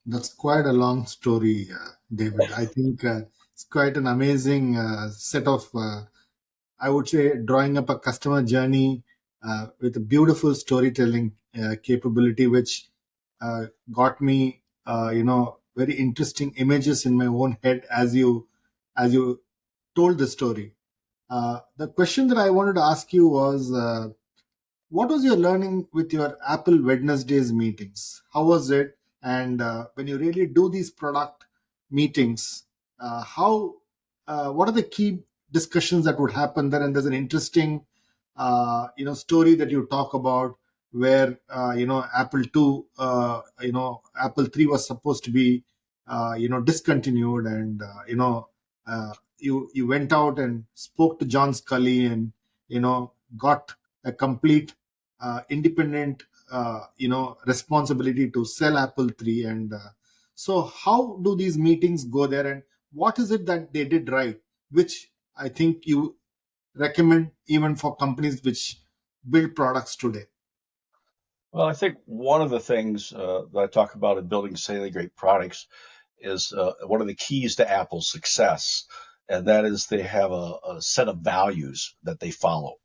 That's quite a long story, David. I think it's quite an amazing set of, I would say, drawing up a customer journey with a beautiful storytelling capability, which got me, very interesting images in my own head as you told the story. The question that I wanted to ask you was, what was your learning with your Apple Wednesdays meetings? How was it? And when you really do these product meetings, how what are the key discussions that would happen there? And there's an interesting, story that you talk about where Apple two, Apple three was supposed to be, discontinued, and you went out and spoke to John Scully, and got a complete independent responsibility to sell Apple 3. And so how do these meetings go there, and what is it that they did right, which I think you recommend even for companies which build products today? Well, I think one of the things that I talk about in building insanely great products is one of the keys to Apple's success, and that is they have a set of values that they follow.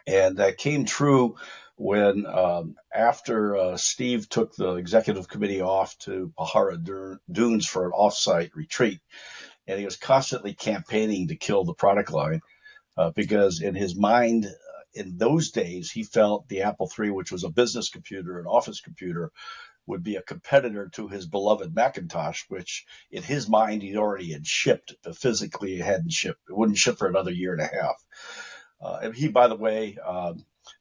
And that came true when, after Steve took the executive committee off to Pahara Dunes for an offsite retreat, and he was constantly campaigning to kill the product line because in his mind, in those days, he felt the Apple III, which was a business computer, an office computer, would be a competitor to his beloved Macintosh, which in his mind he already had shipped, but physically it hadn't shipped. It wouldn't ship for another year and a half. And he, by the way,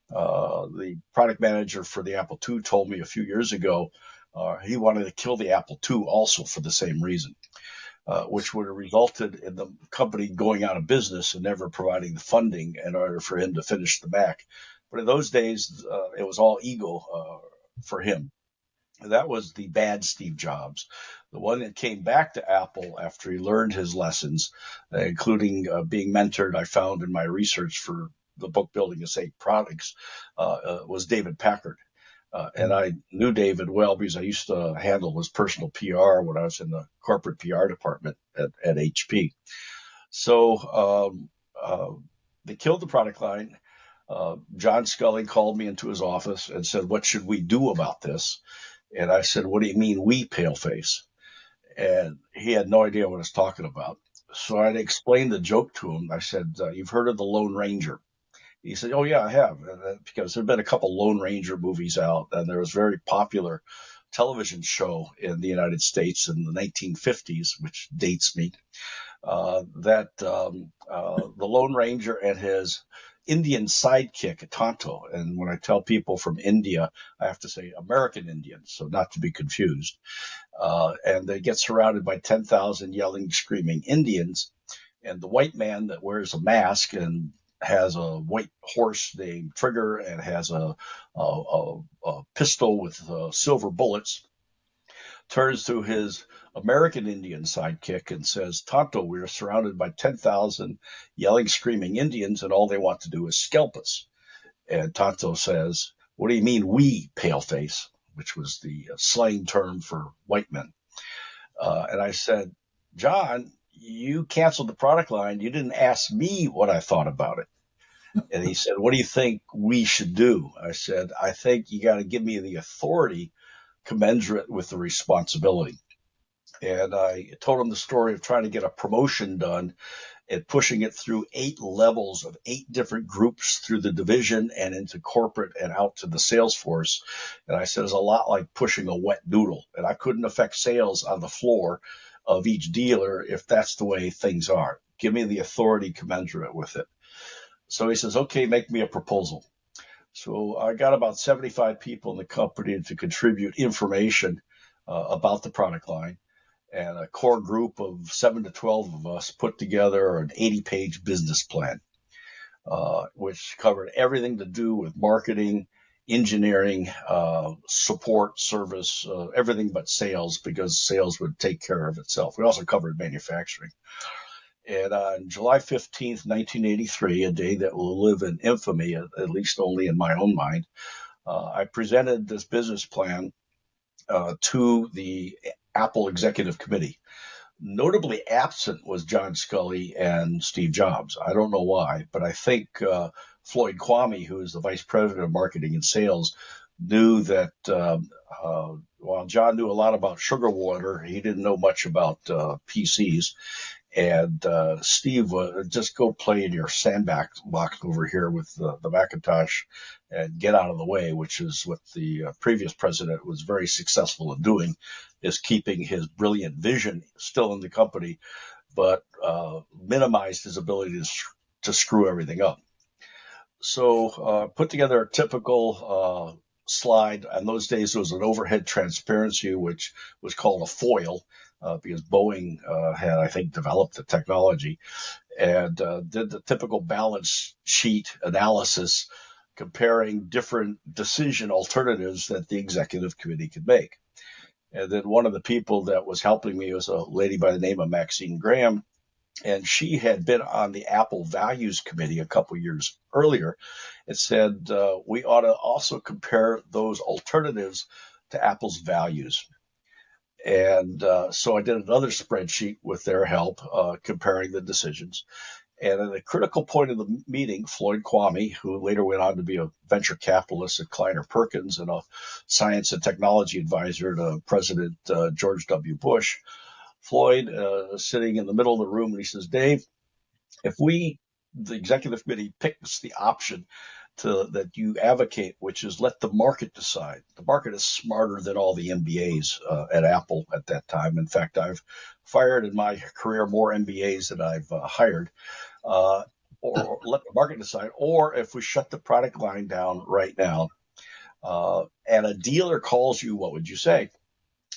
the product manager for the Apple II told me a few years ago he wanted to kill the Apple II also for the same reason, which would have resulted in the company going out of business and never providing the funding in order for him to finish the Mac. But in those days, it was all ego for him. That was the bad Steve Jobs. The one that came back to Apple after he learned his lessons, including being mentored, I found in my research for the book Building a Safe Products, was David Packard. And I knew David well because I used to handle his personal PR when I was in the corporate PR department at HP. So they killed the product line. John Scully called me into his office and said, "What should we do about this?" And I said, "What do you mean we, paleface?" And he had no idea what I was talking about. So I explained the joke to him. I said, "You've heard of the Lone Ranger?" He said, "Oh, yeah, I have." Because there had been a couple Lone Ranger movies out, and there was a very popular television show in the United States in the 1950s, which dates me, that the Lone Ranger and his Indian sidekick, Tonto. And when I tell people from India, I have to say American Indians, so not to be confused. And they get surrounded by 10,000 yelling, screaming Indians. And the white man that wears a mask and has a white horse named Trigger and has a pistol with silver bullets turns to his American Indian sidekick and says, "Tonto, we are surrounded by 10,000 yelling, screaming Indians, and all they want to do is scalp us." And Tonto says, "What do you mean, we, paleface?" Which was the slang term for white men. And I said, "John, you canceled the product line. You didn't ask me what I thought about it." And he said, "What do you think we should do?" I said, "I think you got to give me the authority commensurate with the responsibility." And I told him the story of trying to get a promotion done and pushing it through 8 levels of 8 different groups through the division and into corporate and out to the sales force. And I said, it's a lot like pushing a wet noodle. And I couldn't affect sales on the floor of each dealer if that's the way things are. Give me the authority commensurate with it. So he says, "Okay, make me a proposal." So I got about 75 people in the company to contribute information about the product line, and a core group of 7 to 12 of us put together an 80-page business plan, which covered everything to do with marketing, engineering, support, service, everything but sales, because sales would take care of itself. We also covered manufacturing. And on July 15th, 1983, a day that will live in infamy, at least only in my own mind, I presented this business plan to the Apple Executive Committee. Notably absent was John Scully and Steve Jobs. I don't know why, but I think Floyd Kwame, who is the vice president of marketing and sales, knew that while John knew a lot about sugar water, he didn't know much about PCs. And Steve, just go play in your sandbox box over here with the Macintosh and get out of the way, which is what the previous president was very successful in doing, is keeping his brilliant vision still in the company, but minimized his ability to screw everything up. So put together a typical slide. In those days, there was an overhead transparency, which was called a foil, because Boeing had, I think, developed the technology, and did the typical balance sheet analysis comparing different decision alternatives that the executive committee could make. And then one of the people that was helping me was a lady by the name of Maxine Graham, and she had been on the Apple Values Committee a couple years earlier. It said we ought to also compare those alternatives to Apple's values. And so I did another spreadsheet with their help, comparing the decisions. And at a critical point of the meeting, Floyd Kwame, who later went on to be a venture capitalist at Kleiner Perkins and a science and technology advisor to President George W. Bush, Floyd sitting in the middle of the room, and he says, Dave, if the executive committee, picks the option that you advocate, which is let the market decide. The market is smarter than all the MBAs at Apple at that time. In fact, I've fired in my career more MBAs than I've hired. Or let the market decide. Or if we shut the product line down right now, and a dealer calls you, what would you say?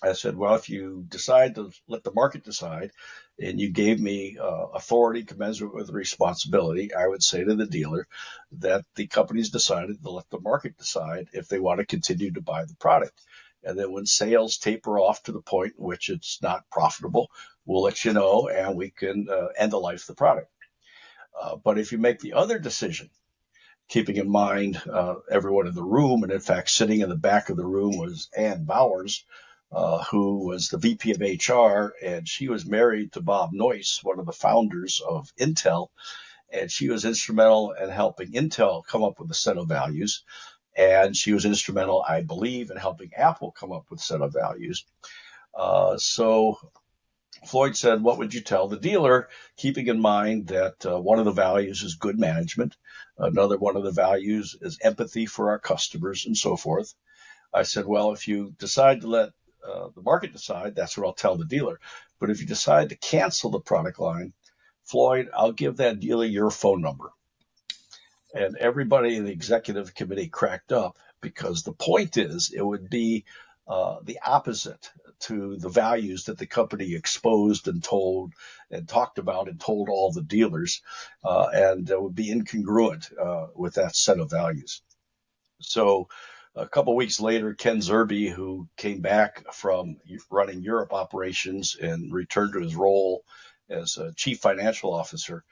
I said, well, if you decide to let the market decide and you gave me authority commensurate with responsibility, I would say to the dealer that the company's decided to let the market decide if they want to continue to buy the product. And then when sales taper off to the point in which it's not profitable, we'll let you know and we can end the life of the product. But if you make the other decision, keeping in mind everyone in the room, and in fact, sitting in the back of the room was Ann Bowers, who was the VP of HR, and she was married to Bob Noyce, one of the founders of Intel, and she was instrumental in helping Intel come up with a set of values, and she was instrumental, I believe, in helping Apple come up with a set of values. So Floyd said, what would you tell the dealer, keeping in mind that one of the values is good management, another one of the values is empathy for our customers, and so forth. I said, well, if you decide to let the market decide, that's what I'll tell the dealer. But if you decide to cancel the product line, Floyd, I'll give that dealer your phone number. And everybody in the executive committee cracked up, because the point is it would be the opposite to the values that the company exposed and told and talked about and told all the dealers, and it would be incongruent with that set of values. So a couple of weeks later, Ken Zerbe, who came back from running Europe operations and returned to his role as a chief financial officer,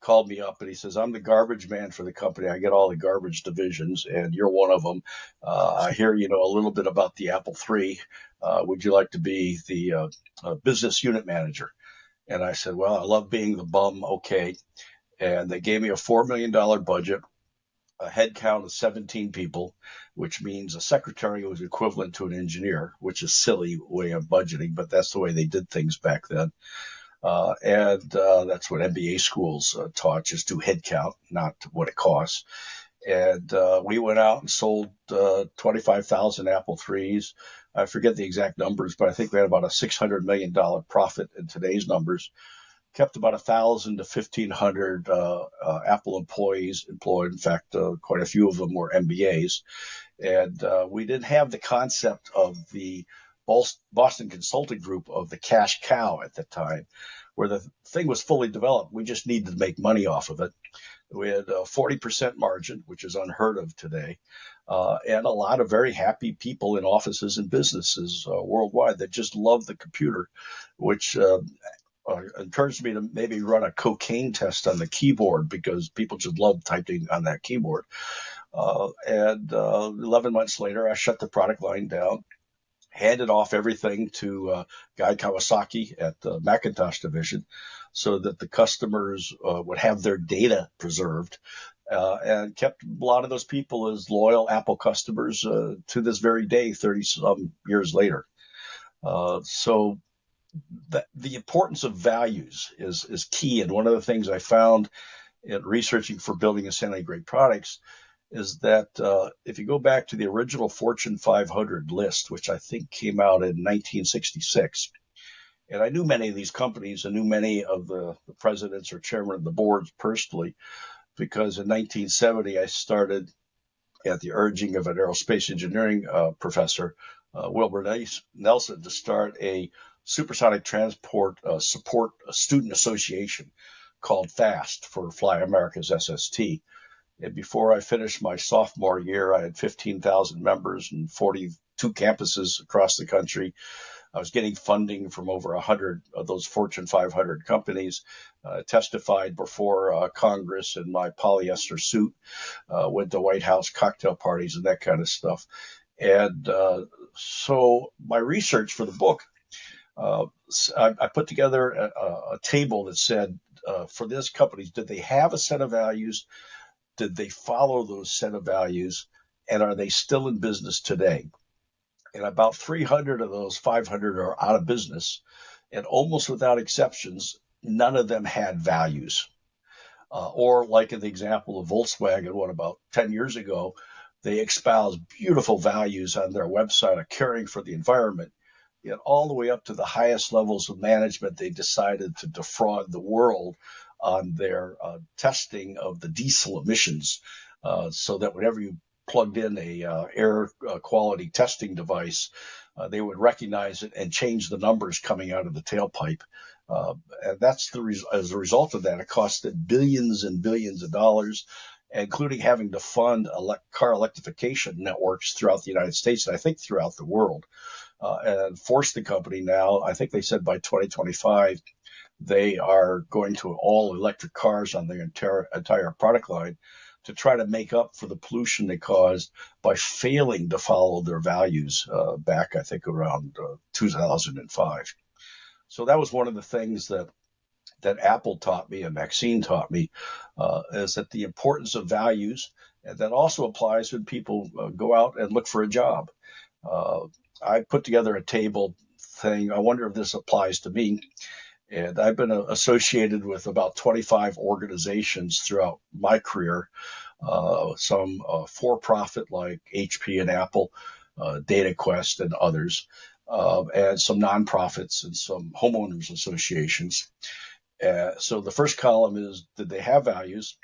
called me up and he says, I'm the garbage man for the company. I get all the garbage divisions and you're one of them. I hear you know a little bit about the Apple III. Would you like to be the business unit manager? And I said, well, I love being the bum. Okay. And they gave me a $4 million budget, a head count of 17 people, which means a secretary was equivalent to an engineer, which is a silly way of budgeting, but that's the way they did things back then. And that's what MBA schools taught, just do head count, not what it costs. And we went out and sold 25,000 Apple IIIs. I forget the exact numbers, but I think we had about a $600 million profit in today's numbers. Kept about 1,000 to 1,500 Apple employees employed. In fact, quite a few of them were MBAs. And we didn't have the concept of the Boston Consulting Group of the cash cow at the time, where the thing was fully developed. We just needed to make money off of it. We had a 40% margin, which is unheard of today, and a lot of very happy people in offices and businesses worldwide that just love the computer, which encouraged me to maybe run a cocaine test on the keyboard, because people just love typing on that keyboard. And 11 months later, I shut the product line down, handed off everything to Guy Kawasaki at the Macintosh division so that the customers would have their data preserved, and kept a lot of those people as loyal Apple customers to this very day, 30 some years later. So the importance of values is key. And one of the things I found in researching for building insanely great products is that if you go back to the original Fortune 500 list, which I think came out in 1966, and I knew many of these companies, I knew many of the presidents or chairmen of the boards personally, because in 1970 I started at the urging of an aerospace engineering professor, Wilbur Nelson, to start a supersonic transport support student association called FAST for Fly America's SST. And before I finished my sophomore year, I had 15,000 members and 42 campuses across the country. I was getting funding from over 100 of those Fortune 500 companies, testified before Congress in my polyester suit, went to White House cocktail parties and that kind of stuff. And so my research for the book, I put together a table that said, for these companies, did they have a set of values? Did they follow those set of values? And are they still in business today? And about 300 of those 500 are out of business. And almost without exceptions, none of them had values. Or like in the example of Volkswagen, what about 10 years ago, they espoused beautiful values on their website of caring for the environment. Yet all the way up to the highest levels of management, they decided to defraud the world on their testing of the diesel emissions, so that whenever you plugged in a air quality testing device, they would recognize it and change the numbers coming out of the tailpipe. And that's as a result of that, it costed billions and billions of dollars, including having to fund car electrification networks throughout the United States and I think throughout the world, and forced the company now, I think they said by 2025, they are going to all electric cars on their entire product line to try to make up for the pollution they caused by failing to follow their values back, I think, around 2005. So that was one of the things that Apple taught me and Maxine taught me, is that the importance of values, and that also applies when people go out and look for a job. I put together a table saying, I wonder if this applies to me. And I've been associated with about 25 organizations throughout my career, some for-profit like HP and Apple, DataQuest and others, and some nonprofits and some homeowners associations. So the first column is, did they have values?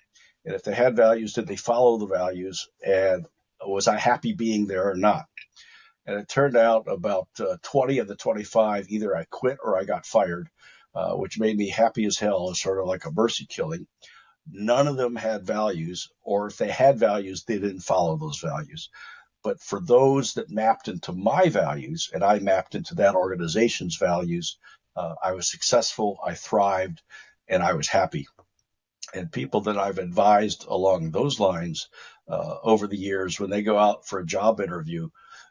And if they had values, did they follow the values? And was I happy being there or not? And it turned out about 20 of the 25, either I quit or I got fired, which made me happy as hell. It's sort of like a mercy killing. None of them had values, or if they had values, they didn't follow those values. But for those that mapped into my values, and I mapped into that organization's values, I was successful, I thrived, and I was happy. And people that I've advised along those lines over the years, when they go out for a job interview,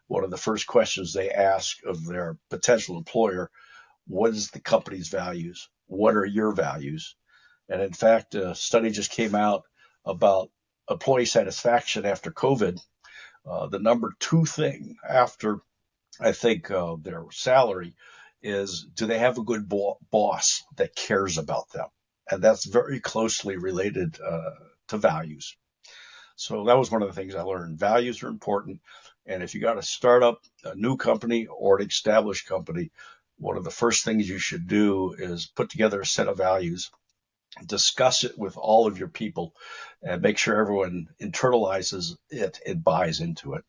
one of the first questions they ask of their potential employer, what is the company's values? What are your values? And in fact, a study just came out about employee satisfaction after COVID. The number two thing after, I think, their salary is, do they have a good boss that cares about them? And that's very closely related to values. So that was one of the things I learned. Values are important. And if you got to start up a new company or an established company, one of the first things you should do is put together a set of values, discuss it with all of your people, and make sure everyone internalizes it and buys into it.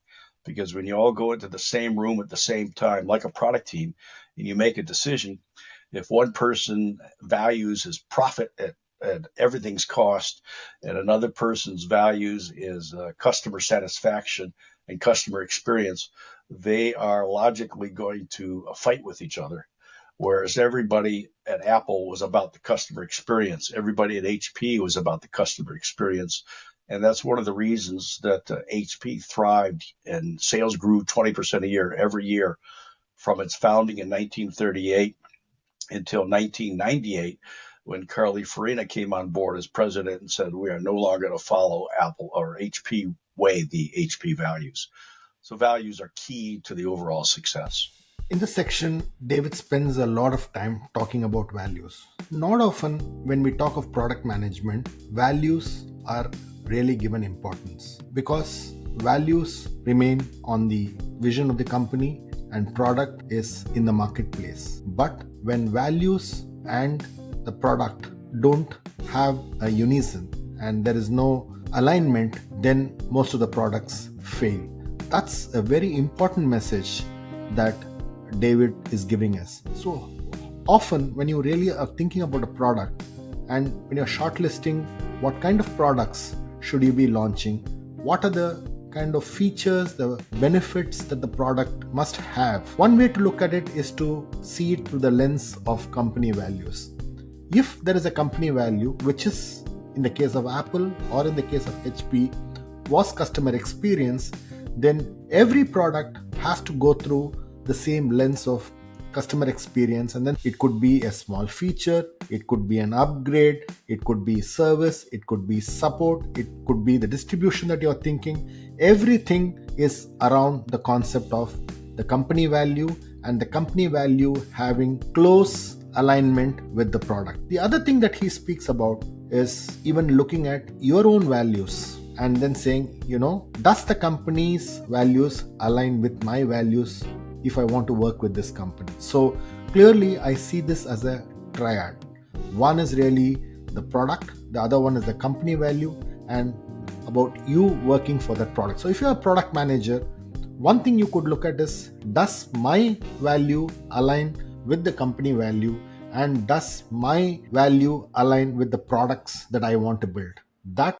Because when you all go into the same room at the same time, like a product team, and you make a decision, if one person values is profit at everything's cost, and another person's values is customer satisfaction and customer experience, they are logically going to fight with each other. Whereas everybody at Apple was about the customer experience. Everybody at HP was about the customer experience. And that's one of the reasons that HP thrived and sales grew 20% a year every year from its founding in 1938 until 1998, when Carly Farina came on board as president and said, we are no longer going to follow Apple or HP way, the HP values. So values are key to the overall success. In this section, David spends a lot of time talking about values. Not often, when we talk of product management, values are really given importance because values remain on the vision of the company and product is in the marketplace. But when values and the product don't have a unison and there is no alignment, then most of the products fail. That's a very important message that David is giving us. So often when you really are thinking about a product and when you're shortlisting what kind of products should you be launching, what are the kind of features, the benefits that the product must have, one way to look at it is to see it through the lens of company values. If there is a company value, which is in the case of Apple or in the case of HP, was customer experience, then every product has to go through the same lens of customer experience, and then it could be a small feature, it could be an upgrade, it could be service, it could be support, it could be the distribution that you're thinking. Everything is around the concept of the company value and the company value having close alignment with the product. The other thing that he speaks about is even looking at your own values and then saying, does the company's values align with my values if I want to work with this company? So clearly I see this as a triad. One is really the product, the other one is the company value and about you working for that product. So if you're a product manager, one thing you could look at is, does my value align with the company value and does my value align with the products that I want to build? That